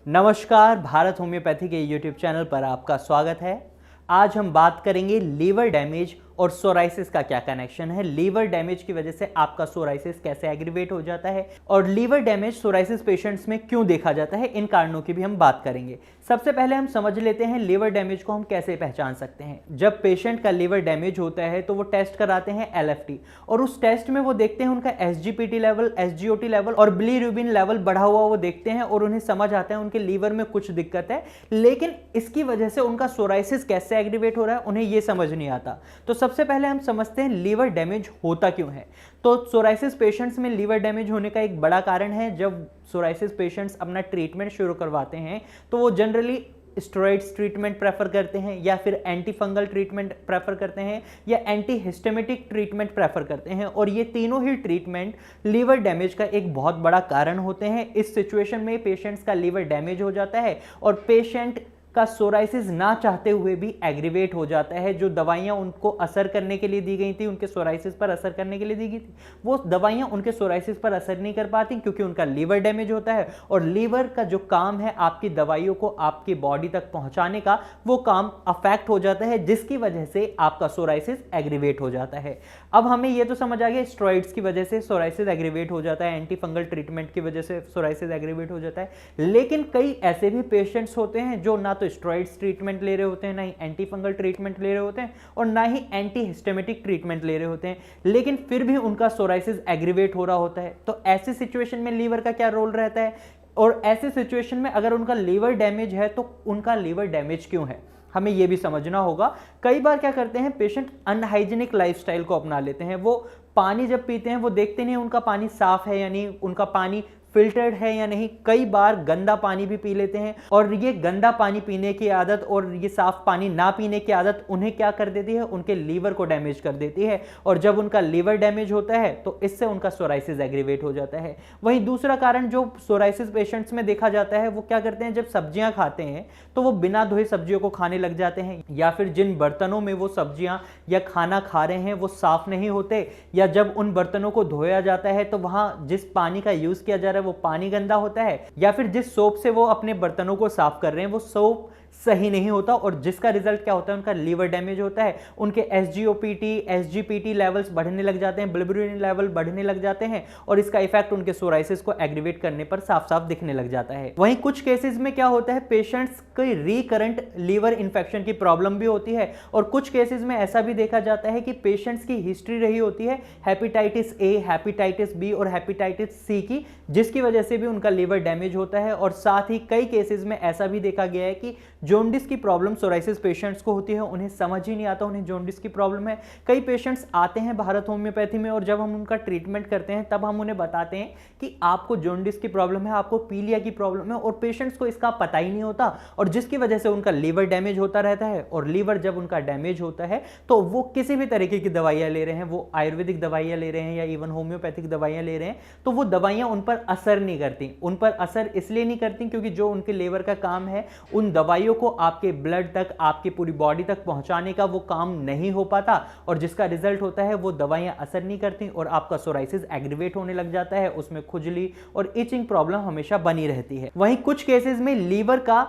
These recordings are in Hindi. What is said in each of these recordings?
नमस्कार, भारत होम्योपैथी के यूट्यूब चैनल पर आपका स्वागत है। आज हम बात करेंगे लीवर डैमेज और सोराइसिस का क्या कनेक्शन है। लीवर डैमेज की वजह से आपका सोराइसिस कैसे एग्रीवेट हो जाता है और लीवर डैमेज सोराइसिस पेशेंट्स में क्यों देखा जाता है, इन कारणों की भी हम बात करेंगे। सबसे पहले हम समझ लेते हैं लीवर डैमेज को हम कैसे पहचान सकते हैं। जब पेशेंट का लीवर डैमेज होता है तो वो टेस्ट कराते हैं LFT और उस टेस्ट में वो देखते हैं उनका SGPT लेवल, SGOT लेवल और बिलीरुबिन लेवल बढ़ा हुआ वो देखते हैं और उन्हें समझ आता है उनके लीवर में कुछ दिक्कत है, लेकिन इसकी वजह से उनका सोराइसिस कैसे एग्रीवेट हो रहा है उन्हें ये समझ नहीं आता। तो सबसे पहले हम समझते हैं लीवर डैमेज होता क्यों है। तो सोराइसिस पेशेंट्स में लीवर डैमेज होने का एक बड़ा कारण है, जब सोराइसिस पेशेंट्स अपना ट्रीटमेंट शुरू करवाते हैं तो वो जनरली स्टेरॉइड्स ट्रीटमेंट प्रेफर करते हैं या फिर एंटी फंगल ट्रीटमेंट प्रेफर करते हैं या एंटी हिस्टेमिटिक ट्रीटमेंट प्रेफर करते हैं, और ये तीनों ही ट्रीटमेंट लीवर डैमेज का एक बहुत बड़ा कारण होते हैं। इस सिचुएशन में पेशेंट्स का लीवर डैमेज हो जाता है और पेशेंट का सोराइसिस ना चाहते हुए भी एग्रीवेट हो जाता है। जो दवाइयां उनको असर करने के लिए दी गई थी, उनके सोराइसिस पर असर करने के लिए दी गई थी, वो दवाइयां उनके सोराइसिस पर असर नहीं कर पाती क्योंकि उनका लीवर डैमेज होता है। और लीवर का जो काम है आपकी दवाइयों को आपकी बॉडी तक पहुंचाने का, वो काम अफेक्ट हो जाता है, जिसकी वजह से आपका सोराइसिस एग्रीवेट हो जाता है। अब हमें यह तो समझ आ गया स्टेरॉइड्स की वजह से सोराइसिस एग्रीवेट हो जाता है, एंटी फंगल ट्रीटमेंट की वजह से सोराइसिस एग्रीवेट हो जाता है। लेकिन कई ऐसे भी पेशेंट्स होते हैं जो ना तो स्टेरॉइड्स ट्रीटमेंट ले रहे होते हैं, ना ही एंटी फंगल ट्रीटमेंट ले रहे होते हैं और ना ही एंटी हिस्टेमिटिक ट्रीटमेंट ले रहे होते हैं, लेकिन फिर भी उनका सोराइसिस एग्रीवेट हो रहा होता है। तो ऐसी सिचुएशन में लीवर का क्या रोल रहता है, और ऐसे सिचुएशन में अगर उनका लीवर डैमेज है तो उनका लीवर डैमेज क्यों है, हमें यह भी समझना होगा। कई बार क्या करते हैं पेशेंट अनहाइजीनिक लाइफस्टाइल को अपना लेते हैं। वो पानी जब पीते हैं वो देखते नहीं उनका पानी साफ है यानी उनका पानी फिल्टर्ड है या नहीं। कई बार गंदा पानी भी पी लेते हैं और ये गंदा पानी पीने की आदत और ये साफ पानी ना पीने की आदत उन्हें क्या कर देती है, उनके लीवर को डैमेज कर देती है। और जब उनका लीवर डैमेज होता है तो इससे उनका सोराइसिस एग्रीवेट हो जाता है। वहीं दूसरा कारण जो सोराइसिस पेशेंट्स में देखा जाता है, वो क्या करते हैं, जब सब्जियां खाते हैं तो वो बिना धोए सब्जियों को खाने लग जाते हैं, या फिर जिन बर्तनों में वो सब्जियां या खाना खा रहे हैं वो साफ नहीं होते, या जब उन बर्तनों को धोया जाता है तो वहां जिस पानी का यूज किया जा रहा है वो पानी गंदा होता है, या फिर जिस सोप से वो अपने बर्तनों को साफ कर रहे हैं वो सोप सही नहीं होता, और जिसका रिजल्ट क्या होता है, उनका लीवर डैमेज होता है। उनके SGOPT, SGPT लेवल्स बढ़ने लग जाते हैं, बिलिरुबिन लेवल बढ़ने लग जाते हैं और इसका इफेक्ट उनके सोराइसिस को एग्रीवेट करने पर साफ साफ दिखने लग जाता है। वहीं कुछ केसेस में क्या होता है, पेशेंट्स को रिकरेंट लीवर इंफेक्शन की प्रॉब्लम भी होती है, और कुछ केसेस में ऐसा भी देखा जाता है कि पेशेंट्स की हिस्ट्री रही होती है हेपेटाइटिस A, हेपेटाइटिस B और हेपेटाइटिस C की, जिसकी वजह से भी उनका लीवर डैमेज होता है। और साथ ही कई केसेस में ऐसा भी देखा गया है कि जॉन्डिस की प्रॉब्लम सोराइसिस पेशेंट्स को होती है, उन्हें समझ ही नहीं आता उन्हें जॉन्डिस की प्रॉब्लम है। कई पेशेंट्स आते हैं भारत होम्योपैथी में और जब हम उनका ट्रीटमेंट करते हैं तब हम उन्हें बताते हैं कि आपको जॉन्डिस की प्रॉब्लम है, आपको पीलिया की प्रॉब्लम है, और पेशेंट्स को इसका पता ही नहीं होता, और जिसकी वजह से उनका लीवर डैमेज होता रहता है। और लीवर जब उनका डैमेज होता है तो वो किसी भी तरीके की दवाइयां ले रहे हैं, वो आयुर्वेदिक दवाइयां ले रहे हैं या इवन होम्योपैथिक दवाइयां ले रहे हैं, तो वो दवाइयां उन पर असर नहीं करती। उन पर असर इसलिए नहीं करती क्योंकि जो उनके लीवर का काम है उन दवाइयों को आपके ब्लड तक, आपकी पूरी बॉडी तक पहुंचाने का, वो काम नहीं हो पाता, और जिसका रिजल्ट होता है वो दवाइयां असर नहीं करती और आपका सोराइसिस एग्रीवेट होने लग जाता है। उसमें खुजली और इचिंग प्रॉब्लम हमेशा बनी रहती है। वहीं कुछ केसेस में लीवर का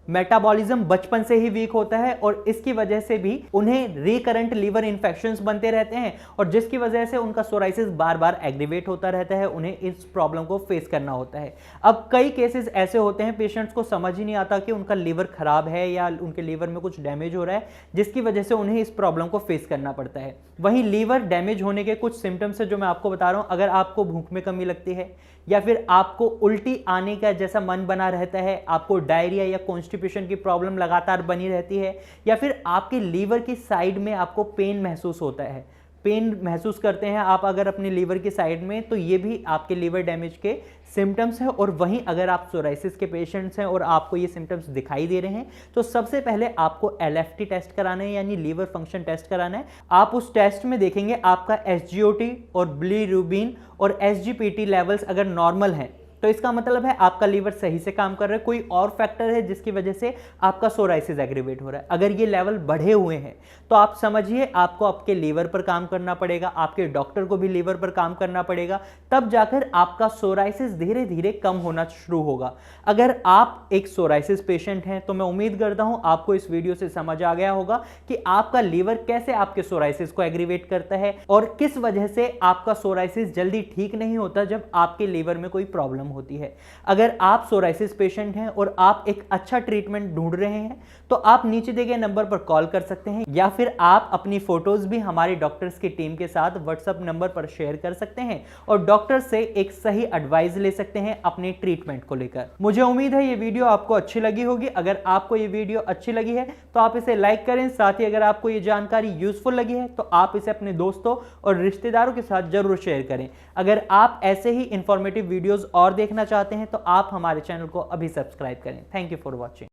मेटाबॉलिज्म बचपन से ही वीक होता है और इसकी वजह से भी उन्हें रिकरेंट लीवर इंफेक्शंस बनते रहते हैं, और जिसकी वजह से उनका सोराइसिस बार बार एग्रीवेट होता रहता है, उन्हें इस प्रॉब्लम को फेस करना होता है। अब कई केसेस ऐसे होते हैं पेशेंट्स को समझ ही नहीं आता कि उनका लीवर खराब है या उनके लीवर में कुछ डैमेज हो रहा है, जिसकी वजह से उन्हें इस प्रॉब्लम को फेस करना पड़ता है। वहीं लीवर डैमेज होने के कुछ सिम्टम्स है जो मैं आपको बता रहा हूं। अगर आपको भूख में कमी लगती है, या फिर आपको उल्टी आने का जैसा मन बना रहता है, आपको डायरिया या कॉन्स्टिपेशन की प्रॉब्लम लगातार बनी रहती है, या फिर आपके लीवर की साइड में आपको पेन महसूस होता है, पेन महसूस करते हैं आप अगर अपने लीवर की साइड में, तो ये भी आपके लीवर डैमेज के सिम्टम्स हैं। और वहीं अगर आप सोराइसिस के पेशेंट्स हैं और आपको ये सिम्टम्स दिखाई दे रहे हैं तो सबसे पहले आपको LFT टेस्ट कराना है, यानी लीवर फंक्शन टेस्ट कराना है। आप उस टेस्ट में देखेंगे आपका SGOT और बिलिरुबिन और SGPT लेवल्स अगर नॉर्मल हैं तो इसका मतलब है आपका लीवर सही से काम कर रहा है, कोई और फैक्टर है जिसकी वजह से आपका सोराइसिस एग्रीवेट हो रहा है। अगर ये लेवल बढ़े हुए हैं तो आप समझिए आपको आपके लीवर पर काम करना पड़ेगा, आपके डॉक्टर को भी लीवर पर काम करना पड़ेगा, तब जाकर आपका सोराइसिस धीरे धीरे कम होना शुरू होगा। अगर आप एक सोराइसिस पेशेंट हैं तो मैं उम्मीद करता हूं आपको इस वीडियो से समझ आ गया होगा कि आपका लीवर कैसे आपके सोराइसिस को एग्रीवेट करता है और किस वजह से आपका सोराइसिस जल्दी ठीक नहीं होता जब आपके लीवर में कोई प्रॉब्लम होती है। अगर आप सोराइसिस पेशेंट हैं और आप एक अच्छा ट्रीटमेंट ढूंढ रहे हैं तो आप नीचे दिए गए नंबर पर कॉल कर सकते हैं या फिर आप अपनी फोटोज भी हमारे डॉक्टर्स की टीम के साथ व्हाट्सएप नंबर पर शेयर कर सकते हैं और डॉक्टर से एक सही एडवाइस ले सकते हैं अपने ट्रीटमेंट को लेकर। मुझे उम्मीद है ये वीडियो आपको अच्छी लगी होगी। अगर आपको ये वीडियो अच्छी लगी है तो आप इसे लाइक करें, साथ ही अगर आपको ये जानकारी यूजफुल लगी है तो आप इसे अपने दोस्तों और रिश्तेदारों के साथ जरूर शेयर करें। अगर आप ऐसे ही इंफॉर्मेटिव वीडियोस और देखना चाहते हैं तो आप हमारे चैनल को अभी सब्सक्राइब करें। Thank you for watching.